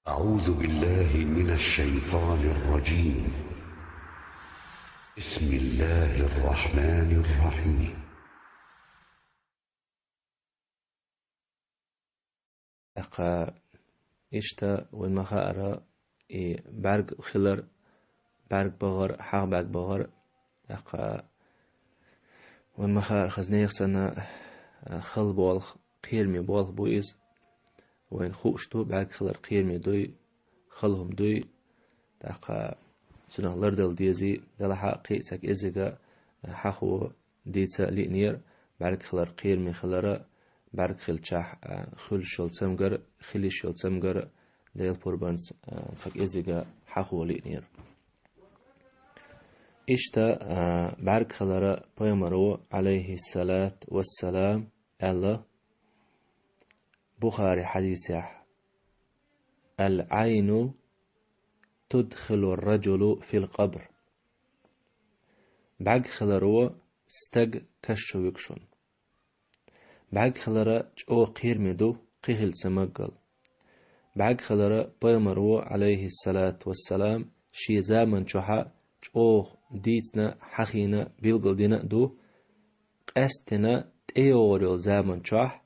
أعوذ بالله من الشيطان الرجيم. بسم الله الرحمن الرحيم. أقا إشتا والمخارة برق خلر برق بغر حق برق بغر أقا والمخار خزنيخ سنة خل بالخ قيرمي بالخ بويز وين خوشتو برق خلر قيرمي دوي خلهم دوي أقا سنة لردل ديزي دل حقي تك إزيغا حقو ديتا لينير برق خلر قيرمي خلر برق خل چح خل شل سمگر خلی شل سمگر ديل پربانس تك إزيغا حقو لينير إشتا برق خلر بيمرو عليه الصلاة والسلام الله بخاري حديثه العين تدخل الرجل في القبر بعد خلرو استج كشو يكشون بعد خلرا جو قير مدو قهل سمقل بعد خلرا بيمرو عليه الصلاة والسلام شي زامن شوحا جو ديتنا حخينا بيلقل دينا دو قستنا تيوريل زامن شوح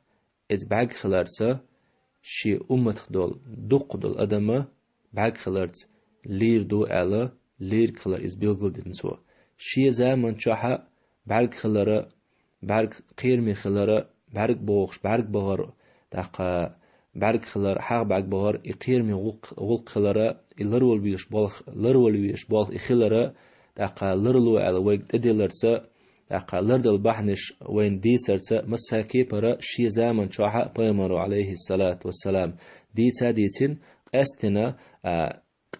إز بعد خلرسا شي أمت دول دوق دول أدما بعد خلرت لير دو ألا لير خلر إز بيلقل دين سوا شي زامن شوحا بعد خلرا بعد قيرمي خلرا برق بوخش برق بغر دقا برق خلر حق برق بغر يقيرمي غلق خلرا لرول بيش بالخ لرول بيش بالخ إخلرا دقا لرلو على وقت أدلرسا دقا لردل بحنش وين ديترسا مساكي برا شي زامن شوحا بيمرو عليه الصلاة والسلام ديتين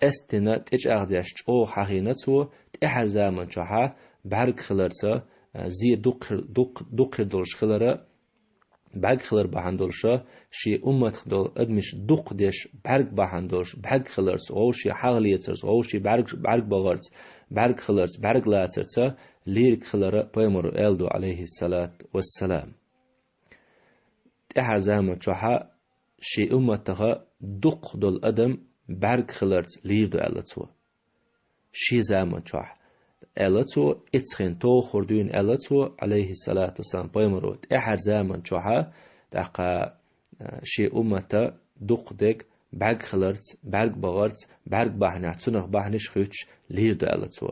قستنا تيج أغداش او حقينتو تحر زامن شوحا برق خلرسا زي دوق دولش خلرا بعد خلر بحندولشا شي أمت خدول أدمش دوق ديش برق بحندولش برق خلرس أو شي حغليترس أو شي برق بغرس برق خلرس برق لاترسا ليرك خلرا بيمر إلدو عليه الصلاة والسلام تحر زامن شوحا شي أمت تغا دوق دول أدم برق خلرس ليردو ألتو شي زامن شوح ألتو إتخين تو خردون ألتو عليه الصلاة والسلام بيمرود إحر زامن شوحا دقا شي أمتا دوق ديك برق خلرت برق بغرت برق بحنع تنخ بحنش خيوش ليردو ألتو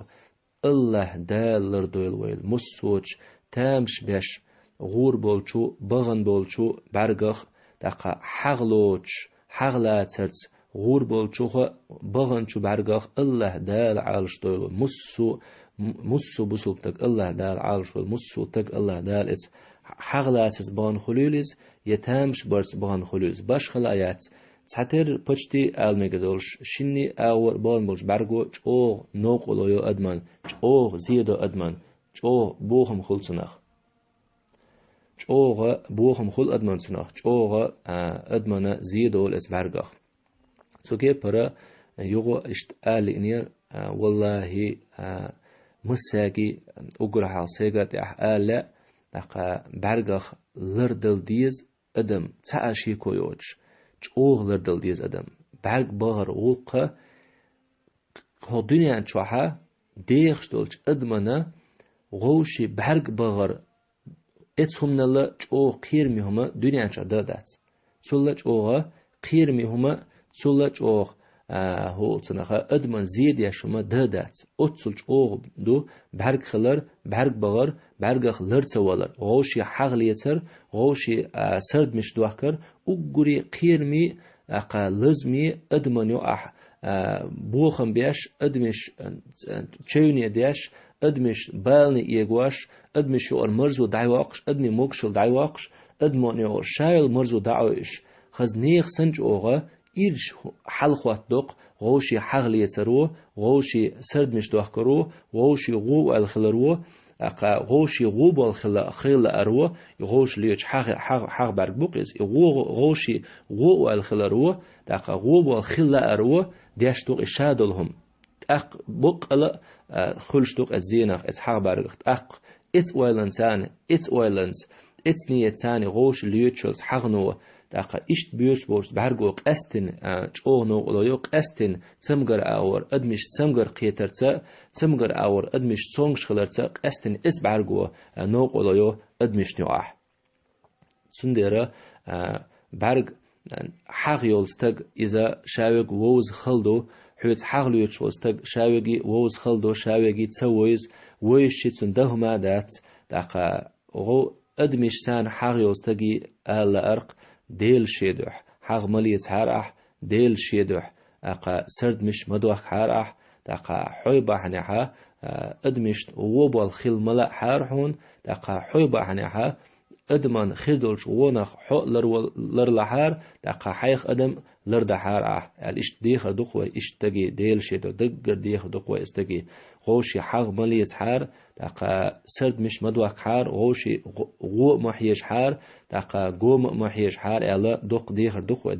الله دال لردو الويل مسوش تامش بيش غور بولچو بغن بولچو برقخ دقا حغلوش حغلاترت غور بولچو بغن چو برقخ الله دال عالش دويلو مسو بسلتك الله دال عالش مسو تك الله دال اس حغلاتس بان خلوليز يتامش برس بان خلوليز باش خلايات تاتر پچتي المگدولش شيني اور بان بولش برگو چو نوقلو ادمن چو زيدو ادمن چو بوهم خلصنخ چو بوهم خل ادمن سنخ چو ادمن زيدو اس برگخ سوكي برا يغو اشت انير والله مساقي أقرح سيغات آلا دقا برغخ لردل ديز أدم تعاشي كويوش چوغ لردل ديز أدم برغ بغر وقا خو دنيا چوحا ديخش دولش أدمنا غوشي برغ بغر اتهم نلا چوغ قيرمي هما دنيا چوح دادات سولا چوغ قيرمي هما سولا چوغ هو تنخا أدمن زيد يا شما دادات أتصلش أوغ دو برق خلر برق بغر برق خلر تولر غوشي حغل يتر غوشي سرد مش دوحكر أقري قيرمي أقا لزمي أدمن يوح بوخم بيش أدمش تشوني ديش أدمش بالني يقواش أدمش يور مرزو دعواقش أدمي موكشل دعواقش أدمن يور شايل مرزو دعوش خزنيخ سنج أوغا إيرش حلقات دق غوشي حغل يترو غوشي سرد مش دوحكرو غوشي غو الخلرو غوشي غو الخل أرو غوش ليش حغ برق بقيز غوشي غو الخلرو دق غو الخل أرو ديش دق إشادلهم أق بقلا خلش دق الزينخ إت حغ برق أق إت ويلنسان إت ويلنس إت نيتاني غوش ليتشلز حغنو داقا إشت بيوش بورس بحرقو قستن چو نو قلويو قستن تسمغر أور أدمش تسمغر قيترца تسمغر أور أدمش سونغش خلرца قستن إس بحرقو نو قلويو أدمش نواح سنديرا بحرق حق يولستق إذا شاوق ووز خلدو حوت حغلوش وستق شاوقي ووز خلدو شاوقي تسويز ويشي تندهما دات داقا غو أدمش سان حق يولستقي آلا أرق ديل شيدوح حق مليت حارح ديل شيدوح أقا سرد مش مدوح حارح داقا حويبا حنيحا أدمش ووبال خيل ملا حارحون داقا حويبا حنيحا أدمان خيدولش ونخ حق لرلحار داقا حيخ أدم لردحار الاشت ديخر دقوة اشتاقي ديل شيدو دقر ديخر دقوة استاقي غوشي حق مليت حار داقا سرد مش مدوك حار غوشي غو محيش حار داقا قوم محيش حار الا دق ديخر دقوة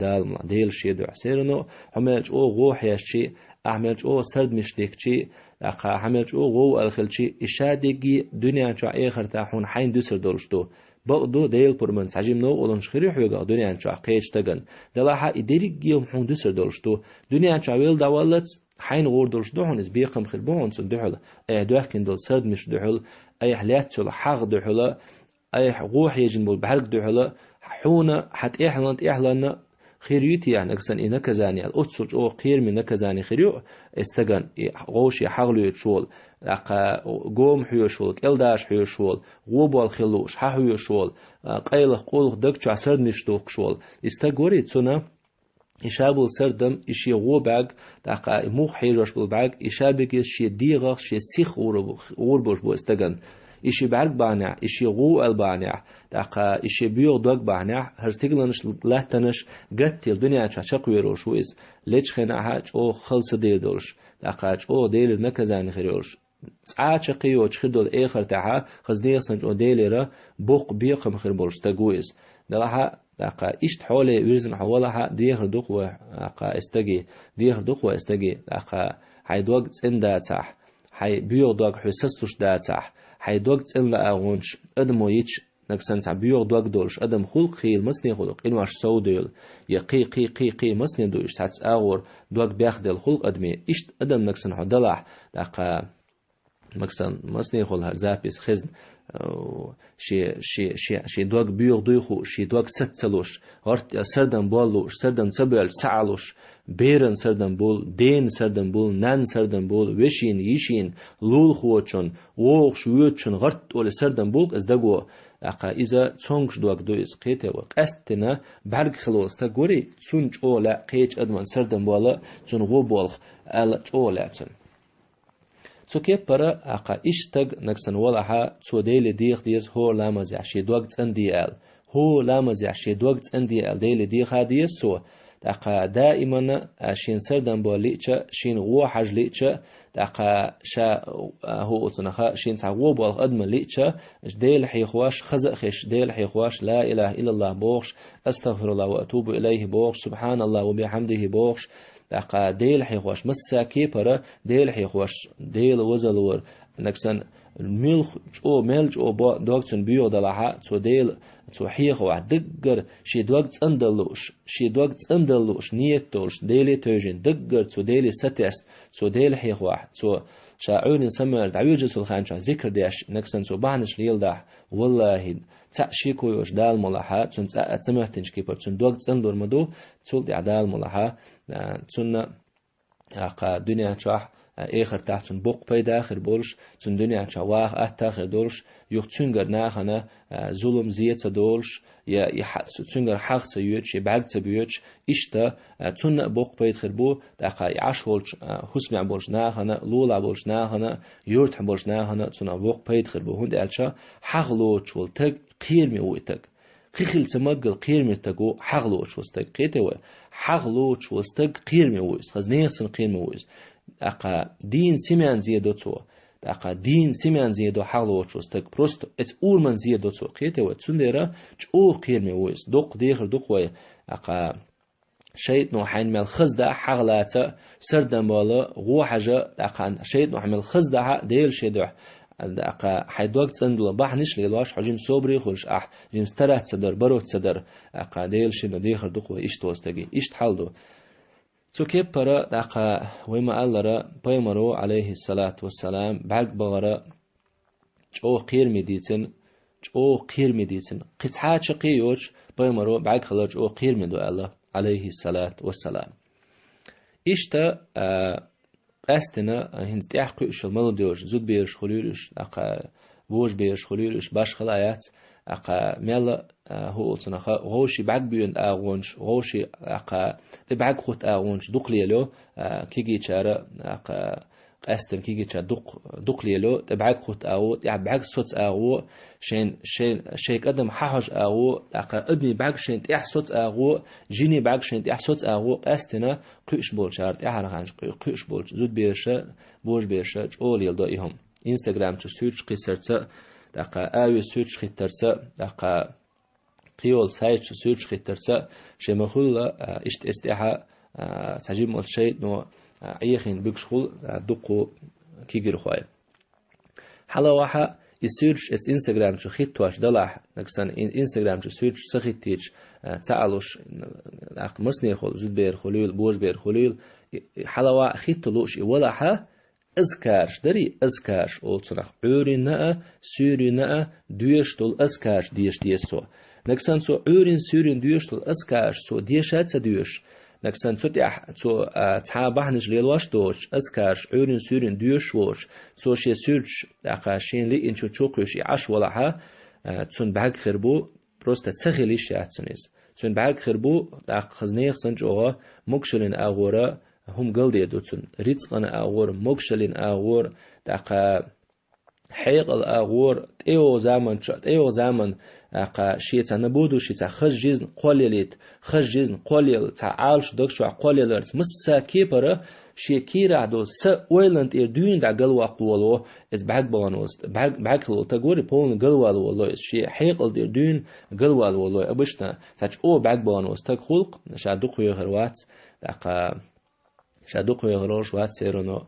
ديل شيدو سيرنو همالج او غو حيشي احملج او سرد مش ديكشي داقا همالج او غو الخلشي اشادقي دنيا چو اخر تاحون حين دوسر دولشتو بقدو ديل برمن سعجم نو ولن شخيري حوغا دنيا انشا قيش تغن دلاحا ادريق جيوم حون دوسر دولشتو دنيا انشا ويل داولت حين غور دولشتو هون بيقم خلبون سن دحل اي دوحكن دول سرد مش دحل اي حليات سول حق دحل اي غوح يجن بول بحرق دحل حونا حت احلانت احلان خيريتي يعني اكسن اي نكزاني الاتسوج او قير من نكزاني خيريو استغن غوشي حغلو يتشول اقا قوم حيوشول الداش حيوشول غوبال خلوش حيوشول قيلخ قولخ دكچ عسرد نشتوق شول استغوري تسنا إشابل سردم إشي غوباق داقا موخ حيجوش بالباق إشابك شي ديغخ شي سيخ غوربوش بو استغن إشي بعرق بانع إشي غو البانع داقا إشي بيوغ دوغ بانع هرستيغلنش لاتنش قتل دنيا چاچق ويروش ويز ليش خناها او خلص ديدولش داقا او ديل نكزاني خيروش عاچقي او چخدول اخر تاها خزديسنج او ديلرا بوق بيقم خير بولش تاغويز دلها داقا إشت حولي ويرزن حولها ديهر دقوة داقا استجي ديهر دقوة استجي داقا حي دوغ تسندا تاح حي بيوغ دوغ حسستوش دا تاح حي دوغ تسن لا اغونش ادمو يتش نكسن سع بيوغ دوغ دولش ادم خلق خيل مسني خلق انواش سوديل يقي قي قي قي مسني دوش ساعت اغور دوغ بياخدل خلق ادمي إشت ادم نكسن حدلح داقا مكسن مسني خلها زابيس خزن شي دوغ بيوغ دويخو شي دوغ ستسلوش غرت سردن بولوش سردن سبل سعلوش بيرن سردن بول دين سردن بول نان سردن بول وشين يشين لول خوچون ووغ شويوچون غرت اول سردن بول ازدگو اقا اذا تسونغش دوغ دويس قيته وقستنا برگ خلوستا گوري تسونج اولا قيچ ادمن سردن بولا تسون غو بولخ ال اولا تسون سو كيف برا أقا إشتغ نكسن ولاها سو ديل ديخ ديز هو لامز يحشي دوغت انديال هو لامز يحشي دوغت انديال ديل ديخ ديز سو أقا دائما شين سردن بوليتشا شين غو حاج ليتشا أقا شا هو أتنخا شين سعو بالغ أدم ليتشا ديل حيخواش خزق خش ديل حيخواش لا إله إلا الله بوخش أستغفر الله وأتوب إليه بوخش سبحان الله وبحمده بوخش داقا ديل حيخواش مساكي برا ديل حيخواش ديل وزلور نكسن ملخ او ملج او با دوغتن بيو دلها تو ديل تو حيخوا دغر شي دوغت اندلوش شي دوغت اندلوش نيت دولش ديلي توجين دغر تو ديلي ستست تو ديل حيخوا تو شاعون سمر دعوج سلخانچا ذكر داش نكسن تو بانش ليلدا والله تشي كويش دال ملها تن تسمهتنش كيبر تن دوغت اندور مدو تول دي عدال ملها تن اقا دنيا چاح اخر تحتن بوق پیدا اخر بولش تن دنيا چواخ اتاخر دولش يخ تنگر ناخنا ظلم زيت دولش يا تنگر حق سيوچ بعد تبيوچ اشتا تن بوق پيد خربو دقا عشولش حسم بولش ناخنا لولا بولش ناخنا يورت بولش ناخنا تن بوق پيد خربو هند الچا حق لو چول تگ قير مي ويتگ خيخل تمقل قير مي تگو حق لو چوستگ قيته حق لو چوستگ قير مي ويس خزنيسن قير مي ويس اقا دين سيمان زيادو تو اقا دين سيمان زيادو حلو چوستك просто ات اورمن زيادو تو قيته وتسندرا چو قير مي ويس دوق ديخر دوق وي اقا شيط نو حين مال خزدا حغلاتا سردن بالا غو حاجه اقا شيط نو حمل خزدا ديل شيدو أقا حيدوق تصندل بح نش ليلواش حجم صبري خلش جيم سترات صدر بروت صدر أقا ديل شنو ديخر دقوة إيش توستجي إيش تحلدو تو كيف برا أقا وما ألرا بيمرو عليه الصلاة والسلام بعد بغرا جو قير مديتن جو قير مديتن قطعة شقيوش بيمرو بعد خلاص جو قير مدو الله عليه الصلاة والسلام إشتا أستنا هنز تحقيش الملوديوش زود بيرش خليلش أقا ووش بيرش خليلش باش خلايات أقا ميلا هو صنخا غوشي بعد بيون أغونش غوشي أقا بعد خوت أغونش دقليلو كيجي تشارا أقا أستن كيجي تشار دقليلو بعد خوت أغو يعني بعد صوت أغو شين قدم حاج أغو أقا أدني بعد شين تح صوت أغو جيني بعد شين تح صوت أغو أستنا قيش بول شار تحرقانش قيش بول زود بيرشة بوش بيرشة أول يلدا إهم إنستغرام تسويتش قيسرت دقا آوي سويتش خيترسا دقا قيول سايتش سويتش خيترسا شي مخول اشت استيحا تجيب مال شيء نو ايخين بيكشخول دقو كيجر خواي حلا واحا يسويتش اس انستغرام شو خيتواش دلاح نكسن انستغرام شو سويتش سخيتيش تعالوش اق مسني خول زود بير خليل بوش بير خليل حلا واحا خيتلوش ولا ح أذكارش دري أذكارش أولتناخ عورنا سورنا ديشتول أذكارش ديسو نكسن سو عورين سورين ديشتول أذكارش سو ديشات ديش نكسن سو تعبانش ليلواش دوش أذكارش عورين سورين ديشوش سو شي سورش أقاشين لي إنشو تشوقيش عش ولا ها تون بعد خربو بروستا تسخيليش ياتسونيز تون بعد خربو أخذنيخ سنجوها مكشلين أغورا هم قلدي دوتون ريتقنا أغور مكشلين أغور دقا حيق الأغور تيو زمن أقا شيتا نبودو شيتا خش جزن قوليليت خش جزن قوليل تعالش دكشو قوليلرت مسا كيبرا شي كيرا دو س ويلند دون دا قلوا قولو از بعد بانوز بعد خلو تقوري بولن قلوا والو از شي حيق دون قلوا والو أبشنا تاج او بعد بانوز تاك خلق شادو خوي غروات دقا شادوق ويغروش وات سيرونو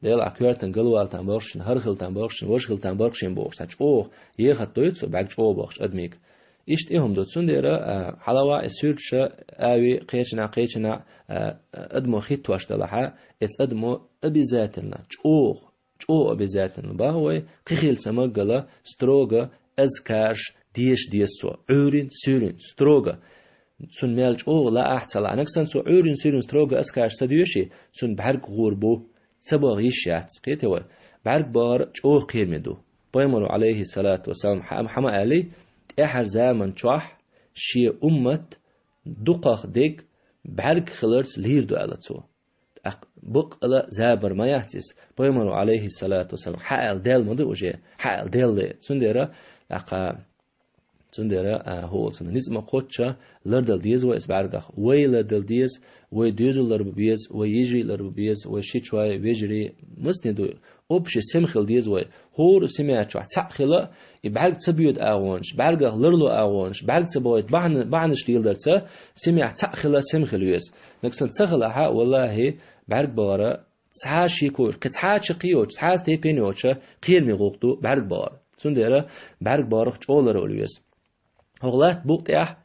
ديل أكيرتن قلوالتن بورشن هرخلتن بورشن وشخلتن بورشن بورش تاج أوه يخد دويتسو بعد أوه بورش أدميك إشت إهم دوتسون ديرا حلوة السيرش آوي قيتنا أدمو خيت واش دلها إس أدمو أبيزاتنا أوه أبيزاتنا باهوي قيخيل سمقلا ستروغا أزكارش ديسو عورين سورين ستروغا سون مالج أو لا أحصل عنك سو عورين سيرون ستروغ أسكار سديوشي سون بحرق غوربو تبغ يشيات قيتوا بحرق بار أو قيمدو بيمرو عليه الصلاة والسلام حما علي أحر زمن شح شي أمت دقق ديك بحرق خلرس ليردو ألتو بق ألا زابر ما يحتس بيمرو عليه الصلاة والسلام حال ديل مدو وجه حال ديل سندرا أقا تندرا هو تن نزم قطشة لردل ديز وإسبارجخ ويلردل ديز ويدوزل لربيز ويجري لربيز وشيشواي ويجري مسندو أبش سمخل ديز وي هور سمعت شو تسخلا يبعرج تبيد أغونش بعرجخ لرلو أغونش بعرج تبويت بعنش ليلدرت سمعت تسخلا سمخل ويز نكسن تسخلا ها والله بعرج بارا تسعاشي كور كتسعاش قيوش تسعاش تيبينيوش قير ميغوقتو بعرج بار تندرا بعرج بارخ جولر أولويز هغلات بوقتيح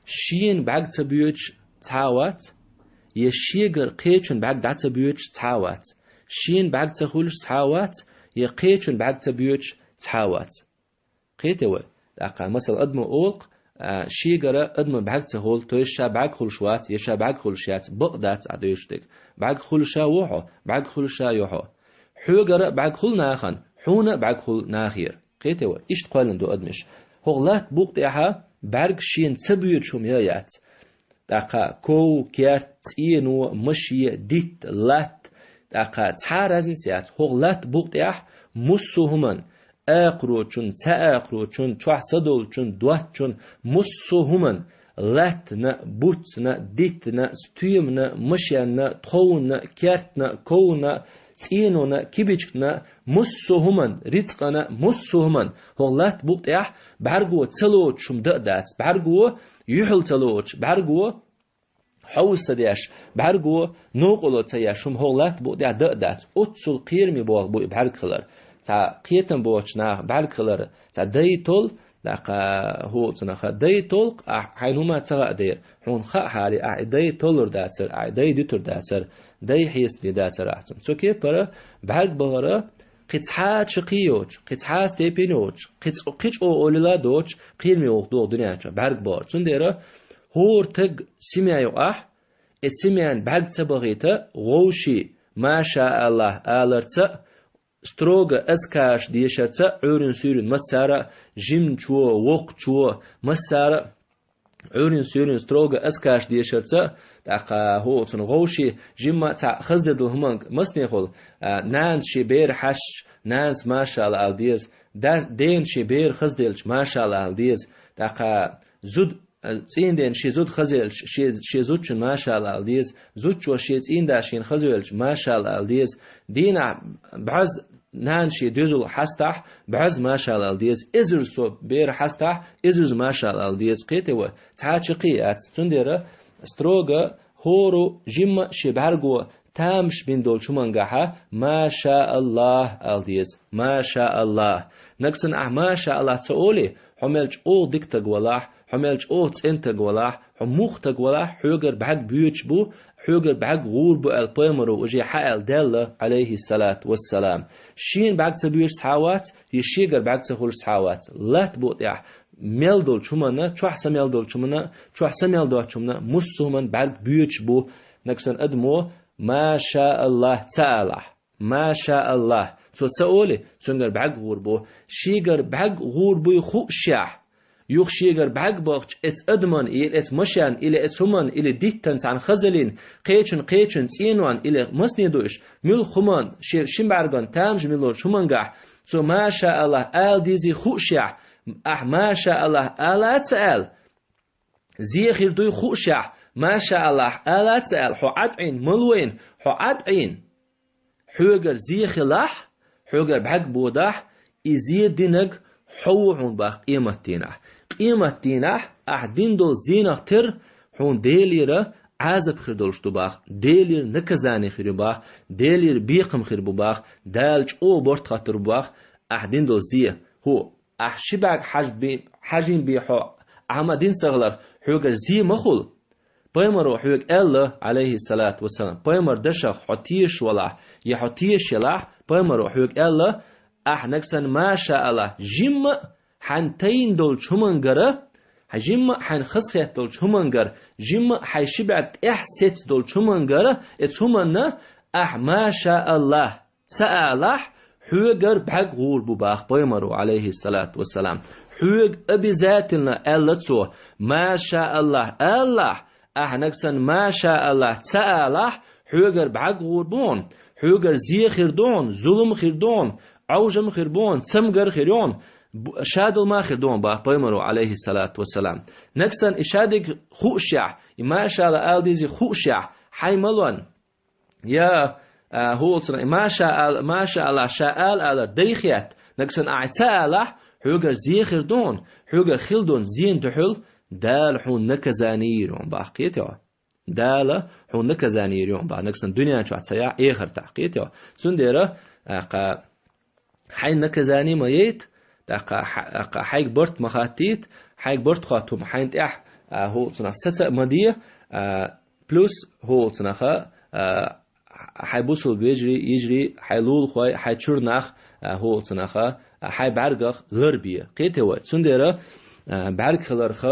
شين بعد تبيوش تعاوات يشيجر قيتشن بعد دعت تبيوش تعاوات شين بعد تخولش تعاوات يقيتشن بعد تبيوش تعاوات قيتوا أقا مثلا أدم أولق شيجر أدم بعد تخول تويشا بعد خلشوات يشا بعد خلشات بقدات عدوشتك بعد خلشا وحو بعد خلشا يحو حوجر بعد خل ناخن حونا بعد خل ناخير قيتوا إيش تقولن دو أدمش هغلات بوقتها برگ شين تبيت شوم يات دقا كو كيرت إنو مشي ديت لات دقا تعرزن سيات هغلات بوقتها مسوهمن أقروچون تأقروچون چوح صدولچون دواتچون مسوهمن لاتنا بوتنا ديتنا ستيمنا مشينا تخونا كيرتنا كونا تينونا كيبيچنا مسوهمن رزقنا مسوهمن هولات بوقتيح بعرقو تسلوچ شم دقدات بعرقو يحل تلوچ بعرقو حوس دياش بعرقو نوقلو تياش شم هولات بوقتيح دقدات اتسل قيرمي بوغ بو بعرق خلر تا قيتن بوچنا بركلر تا ديتول دقا هو تنخ ديتول حينما تغا دير هون خ حالي ديتولر داتر ديتور داتر دي حيست داتر احتم سو كي برا برك بغرا قطعات شقيوج قطعات ستيبينوج قيش او اوللا دوج قيل ميوخ دو دنيا برك بار سنديرا هور تگ سميايو السميان برك تبغيتا غوشي ما شاء الله آلرتا ستروغا اسكاش ديشرتا عورن سورن مسارا جيم چو وق چو مسارا عورن سورن ستروغا اسكاش ديشرتا دقا هو تن غوشي جيم تا خزدل همانگ مسنيخول نانس شي بير حش نانس ما شاء الله الديز دين شي بير خزدلش ما شاء الله الديز دقا زود زين شي زود خزل شي زود شن ما شاء الله الديز زود شو شي زين دا شين خزلش ما شاء الله الديز دينا بعز نان شي دوزل حستح بعز ما شاء الله الديز ازر سو بير حستح ازر ما شاء الله الديز قيتوا تعاشقيات تنديره ستروغا هورو جيم شي برغو تامش بين دول شمانغاها ما شاء الله الديز ما شاء الله نكسن ما شاء الله تقولي حملج او ديكتغ ولاح حملج او تنتغ ولاح حموختغ ولاح حوغر بعد بيوتش بو حوغر بعد غور بو البيمرو وجي حال دل عليه الصلاة والسلام شين بعد تبير سحوات يشيغر بعد تخول سحوات لا تبوت يا ميل دول شمنا چو حسن ميل دول شمنا چو حسن ميل دول شمنا مسومن بعد بيوتش بو نكسن ادمو ما شاء الله تعالى ما شاء الله سؤالي سنجر بعد غور بو شيغر بعد غور بو خوشيح يوخ شيغر بعد باخش اتس ادمن اتس مشان الى اتس همن الى ديتنس عن خزلين قيچن تينوان الى مسنيدوش ميل خمان شين برغان تامج ميلور شمنگح سو ما شاء الله ال ديزي خوشيح ما شاء الله الا تسال زي خير دوي خوشيح ما شاء الله الا تسال حو عدعين ملوين حو عدعين حوغر زي خلاح حوغر بعد بوداح ازي دينك حوعون باخ قيمة دينح احدين دو زينخ تر حون ديليرا عازب خير دولشتو باخ ديلير نكزاني خير باخ ديلير بيقم خير باخ دالج او بورت خاطر باخ احدين دو زي هو احشباك حجين بيحو عمدين سغلر حوغر زي مخول بيمر وحوغ الله عليه الصلاة والسلام بيمر دشخ حتيش ولا يحتيش يلاح بيمر وحوغ الله نكسن ما شاء الله جيم حنتين دول شمنجرة جيم حن خسخت دول شمنجر جيم حيشبعت احست دول شمنجرة اتهمنا ما شاء الله سألح حوغر بحق غور بباخ بيمر عليه الصلاة والسلام حوغ ابي ذاتنا الله ما شاء الله نكسن ما شاء الله سألح حوغر بحق غور بون حوغر زي خيردون ظلم خيردون عوجم خيربون سمغر خيرون شادل ما خيردون با بيمرو عليه الصلاة والسلام نكسن إشادك خوشع ما شاء الله آل ديزي خوشع حي ملون يا هو ما شاء الله شاء آل ديخيات نكسن أعتاله حوغر زي خيردون حوغر خيلدون زين تحل دال حون نكزانيرون باقيتوا دال حون نكزانيرون با نكسن دنيا شو عتسيا إخر تحقيتوا سنديرة حي نكزاني ميت دقا حيك برت مخاتيت حيك برت خاتم حين تح هو صنع ستة مدية بلس هو صنعها حيبوصل يجري حيلول خوي حيشرنخ هو صنعها حي بعرقخ غربية قيت هو سندرة بعرق خلرخ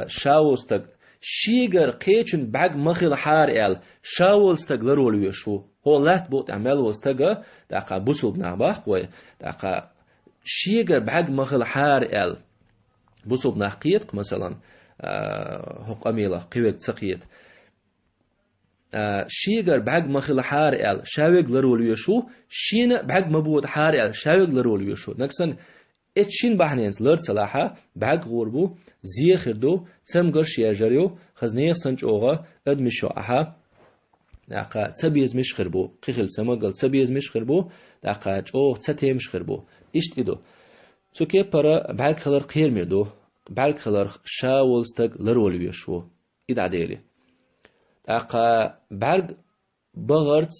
شاوستك شيجر قيتشن بعق مخيل حار شاولستك لرول يشو هو لات بوت عمل وستجا دقا بوصل بنعبخ و دقا شيجر بعق مخيل حار بوصل بنحقيت مثلا هو قميلة قويك تسقيت شيجر بعق مخيل حار شاويق لرول يشو شين بعق مبود حار شاويق لرول يشو نكسن اتشين بحنينز لرد صلاحة بعق غوربو زي خردو سمغر شياجريو خزنية سنج اوغا ادمشو احا دقا تسبيز مش خربو قيخل سمغل تسبيز مش خربو دقا اوغ تساتي مش خربو اشت ايدو سوكي برا بعق خلر قير ميردو بعق خلر شاولستق لرول يشو ايد عديلي دقا بعق بغرت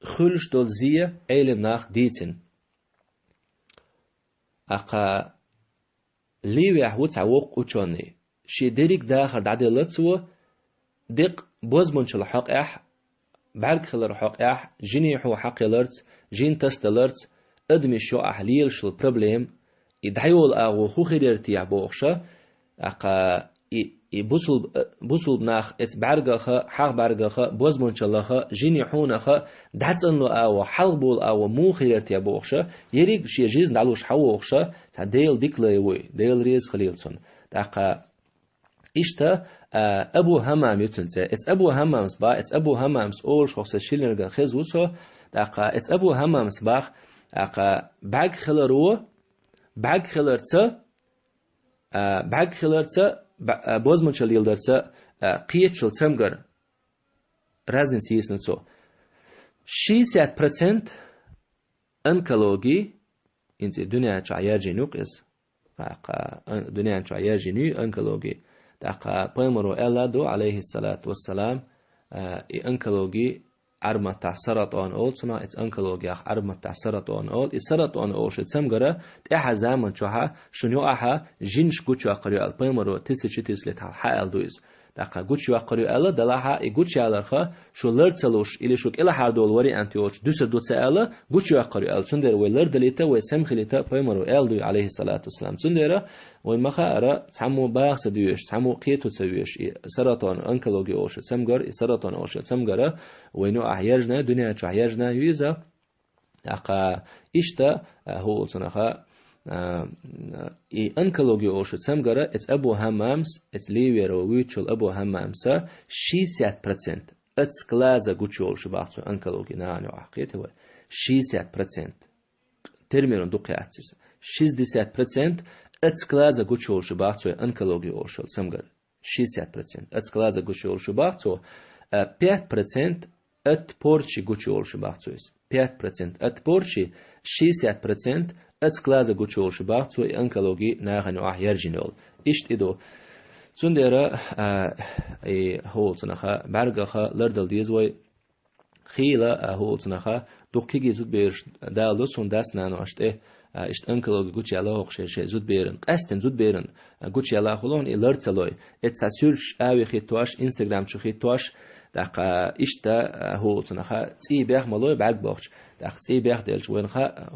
خلش دول زيه علم ناخ ديتن أقا ليوح وتعوق وچوني شي ديريك داخل دعدي لتسو دق بوزمون شل حق اح بعد خلر حق اح جيني حو حق لرت جين تست لرت ادمي شو احليل شل بروبليم يدحيول اغو خو خيرتي عبوخشا اقا بوصل بناخ ات برغخه حق برغخه بوزمون شلخه جيني حونخه داتن لو او حلبول او مو خيرتي عبوخشا يريك شي جيز دالوش حوخشا تا ديل ديكلوي ديل ريز خليلسون اقا إشتا أبو همام يتنسى إتس أبو همام سبا إتس أبو همام سأول شخص شيلنرجن خزوسو دقا إتس أبو همام سباخ دقا بعد خلرو بعد خلرت بعد خلرت بوزمن شليل درت قيت شل سمجر رازن سيسن سو 60% أنكولوجي إنت الدنيا تعياجي نقص الدنيا تعياجي نو أنكولوجي دقا بيمرو ألادو عليه الصلاة والسلام أنكولوجي أرمى تحسرطان أول صنع أنكولوجي أخ أرمى تحسرطان أول السرطان أول شد سمجرة تأح زمن شوها شنو أحا جنش قطع قرية البيمرو تسلت لتحقق دويس دقا قطع قرية ألا دلها قطع ألرخا شو لرتلوش إلى شوك إلى حردول وري أنتيوش دوت ألا قطع قرية أل سندر ولردليتا وسمخليتا بيمرو ألدو عليه الصلاة والسلام سندرة والمخا أرى تعمو باغ تدويش تعمو قيتو تسويش سرطان أنكولوجي أوش سمجر سرطان أوش سمجرة وينو أحياجنا دنيا تحياجنا يوزا أقا إشتا هو صنخا أنكولوجي أوش سمجرة إتس أبو همامس إتس ليويرو ويتشل أبو همامسا 60% إتس كلازا قوتشول شباختو أنكولوجي نانو أحقيته هو 60% ترميرون دوقياتيس 60% إتس كلازا قوتشول شباختو أنكولوجي أوشل سمجر 60% إتس كلازا قوتشول شباختو 5% ات بورشي قوتشول شباختويس 5% ات بورشي 60% ات كلازا قوتشول شباختو أنكولوجي ناغنو أحيارجينول إشت إدو تندرا هول تنخا برغخا لردل ديزوي خيلا هول تنخا دوكيجي زود بيرش دالو سون داس نانو اشته اشت أنكولوجي قوتشي الله خشي زود بيرن قستن زود بيرن قوتشي الله خلون إلرتلوي اتساسيرش آوي خيتواش إنستغرام شو خيتواش دقا إشتا هو تنخا تي بيخ ملوي بعد بوخش دقا تي بيخ ديلش وينخا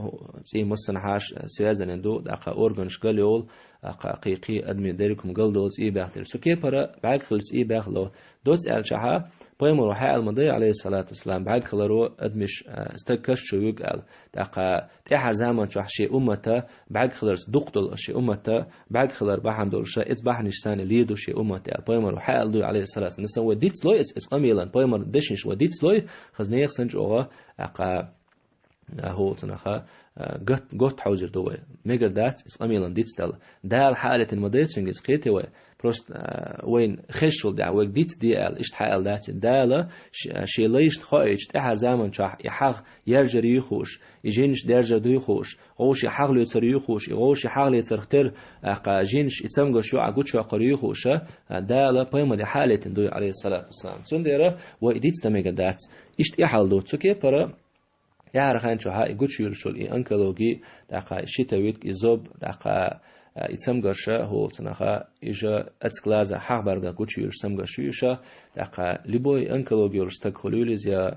تي مصنحاش سيازن دو دقا أورغنش قليول دقا قيقي أدمي ديركم قلدول تي بيخ ديل سو كي برا بعد خلص تي بيخ لو دوت ألشها بيمرو حي المضي عليه الصلاة والسلام بعد خلرو أدمش استكش شو يقال دقا تيحر زمان شو شي أمتا بعد خلرس دقتل شي أمتا بعد خلر بحم دول شا إتس بحنش ثاني ليدو شي أمتا بيمرو حي الدو عليه الصلاة والسلام نسوي ديتس لوي إس أميلان بيمر دشنش وديتس لوي خزنيخ سنج أوغا أقا هو تنخا قط حوزر دوي ميجر دات إس أميلان ديتس تل دال حالة المضيت سنجز قيتي وي بروست وين خشول دع ويك ديتس دي ال إشت حال دات دالة شي ليش خايج تحر زمن شح يحق يرجر يخوش يجينش درجة دو يخوش غوش يحق لو يصير يخوش غوش يحق لو يصير ختر أقا جينش يتسمع شو عقود شو قري يخوش دالة بيم دي حالة دو عليه الصلاة والسلام سندرة وإديتس تميجر دات إشت يحل دو تسكي برا يعرف عن شو هاي قد شو يرشل أنكولوجي دقة شتويت إزوب دقة يتسمعرشة هو تنخا إجا أتكلازا حق برجع قد شو يرسمعرشة دقة لبوي أنكولوجي يرستق خلولي زي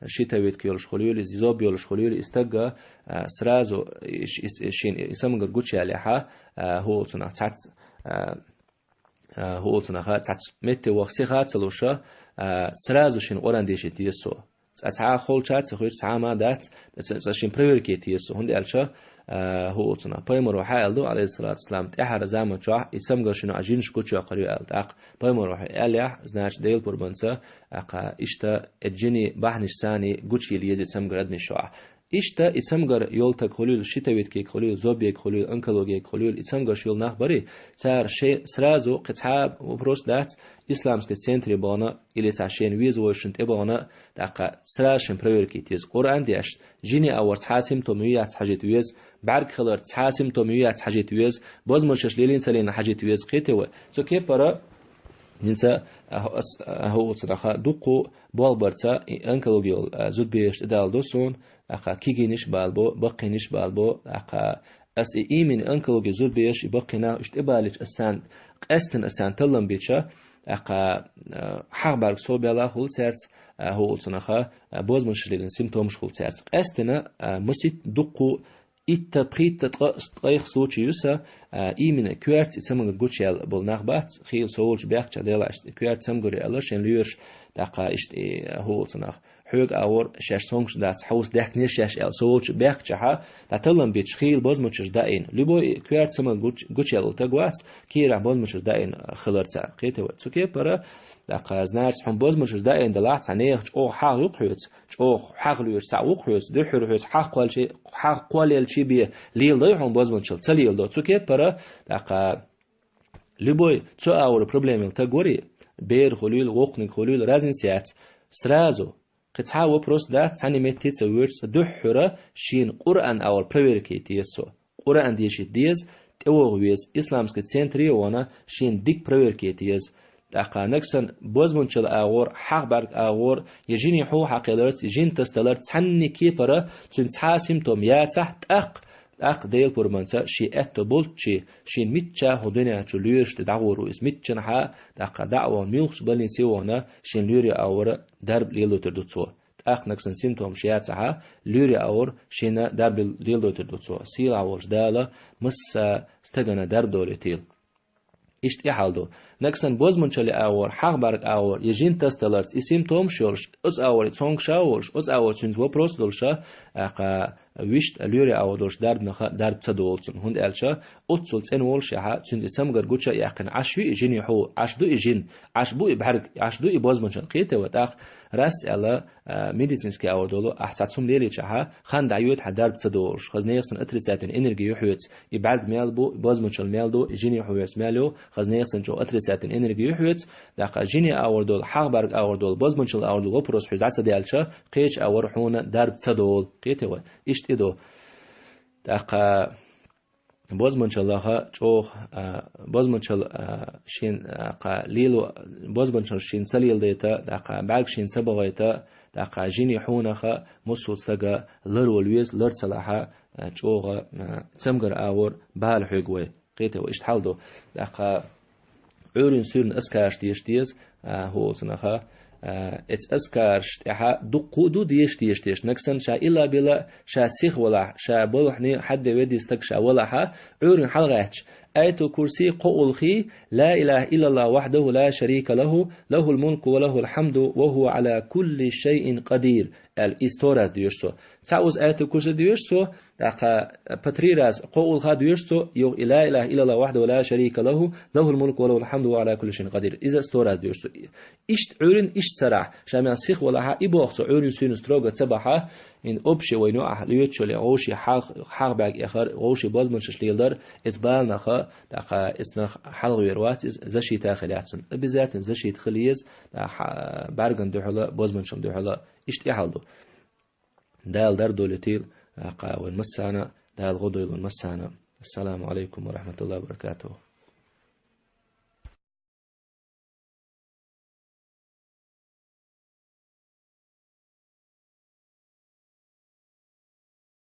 شتويت كيرش خلولي زوب يرش خلولي استجا سرازو شين يسمعر قد شو عليها هو تنخ تعت هو تنخا تعت متى وخسيخات سلوشة سرازو شين أورنديش تيسو أتعا خول شات سخوير تعا ما دات تساشين بريوركيت يسو هندي ألشا هو تنا بيمرو حالدو عليه الصلاة والسلام تأحر زمان شاح يسمى شنو عجينش كوتشو قريو ألتاق بيمرو حاليح زناش ديل بربنسا أقا إشتا الجني بحنش ثاني كوتشي اللي يزيد سمجر أدني شاح إشتا يتسمجر يولتك خلول شتويت كيك خلول زوبيك خلول أنكولوجيك خلول يتسمجر شيول نخبري صار شيء سرازو قطعاب وبروس دات إسلامسك سنتري بانا إلي تعشين ويز وشنت إبانا دقا سراشن بريوركيتيز قرآن ديشت جيني أور تحاسم توميات حاجة ويز بعد خلر تحاسم توميات حاجة ويز باز مرشش ليلين سلين حاجة ويز قيتوا سو كي برا ننسى هو صراحة دقو بالبرتا أنكلوجيول زود بيش دال دوسون أخا كيجينش بالبو بقينش بالبو أخا أس إيمن أنكلوجي زود بيش بقينا اشتبالش أستن تلم بيتشا أخا حربار صوبيلا هول سيرس هو صنخا بوز مشلين سيمتوم شغل سيرس أستنا مسيت دقو إتبريت تقيخ سوتش يوسا إيمن كوارت سمعت قوتشال بالنخبات خيل سولج بيحكي ديلا كوارت سمعوري ألش إن ليش دقا إشت هو صنخ حوج أور شاش سونش داس حوس داك نيشاش ال سولج بيحكي ها تطلم بيتش خيل باز مشر داين لبو كوارت سمعت قوتشال تقوات كيرا باز مشر داين خلرت قيته وتسوكي برا دقا زنارس حم باز مشر داين دلعت عنيه أو حق يقحوت أو حق ليش سعوقحوت دحرحوت حق قال شيء حق قال شيء بيه ليل ده هم باز مشل تليل ده تسوكي برا دقا لبوي تو أور problem تقوري بير خلول وقن خلول رازن سيات سرازو قطعة وبروس ده تاني متى تسويرس دحرة شين قرآن أور بريوركيت يسوع قرآن ديش ديز توغويز إسلامسك سنتري وانا شين ديك بريوركيت يز دقا نكسن بوزمونشل أور حق برق أور يجيني حو حقيلرت يجين تستلرت تاني كيبرة تنسحا سيمتوم ياتح أق ديل برمانسا شي أتبول شي ميتشا هدنيا تليرش تدعورو إس ميتشن ها دقا دعوة ميوخش بالين سيوانا شين ليري أور درب ليلو تردوتسوا أق نكسن سيمتوم شياتها ليري أور شينا درب ليلو تردوتسوا سيل أور جدالا مس استغنى درب دولتيل إشت إحالدو نكسن بوزمونشالي أور حق برق أور يجين تستلرت إسيمتوم شورش أز أور تونغ شاورش أز أور تنز وبروس دولشا أقا ويشت ليري أور دولش درب تصدولسن هند ألشا أتصلت إن ولش ها تنز إسمغر قوتشا يقن عشوي إجين يحو عشدو إجين عشبو إبحرق عشدو إبوزمونشان قيته وتاخ راس ألا ميديسينسكي أور دولو أحتاتهم ليلي شها خان دعيوت حدرب تصدولش خزنيسن أترساتن إنرجي يحوت يبعد ميلبو بوزمونشال ميلدو إجين يحويس ميلو خزنيسن جو أترساتن إنرجي يحوت دقا جيني أور دول حق برق أور دول بوزمونشال أور دول وبروس حوز عسى ديالشا قيش أور حونا درب تصدول قيته إشت إدو دقا بوزمونشال لها جوخ بوزمونشال شين قا ليلو بوزمونشال شين سليل ديتا دقا بعد شين سبغيتا دقا جيني حونخا مسو سغا لرو لويز لرسلها جوغ تسمغر أور بالحقوي قيته وإشت حالدو دقا عورين سورن اسكارش ديش هو سنخا اتس اسكارش تها دقودو ديش نكسن شا إلا بلا شا سيخ ولا شا بلحني حد ودي استك شا ولا عورين حلغاتش آية كرسي قولخي لا إله إلا الله وحده لا شريك له له الملك وله الحمد وهو على كل شيء قدير الإستوراز ديوشتو تعوز آية كرسي ديوشتو دقا بطريراز قولخا ديوشتو يو لا إله إلا الله وحده لا شريك له له الملك وله الحمد وهو على كل شيء قدير إذا استوراز ديوشتو إشت عورين إشت سرع شامل سيخ ولا إبوخت عورين سينو ستروغة سبحة إن أبشي وينو أحليوتشو لغوشي حق باق إخر غوشي بازمنشش ليلدر إزبال نخا دقا إسنخ حلغ ويروات زشي تاخلياتسن بذات زشي تخليز بارغن دوحلا بازمنشم دوحلا إشت إحالدو دال در دولتيل قا والمسانا دال غدويل والمسانا السلام عليكم ورحمة الله وبركاته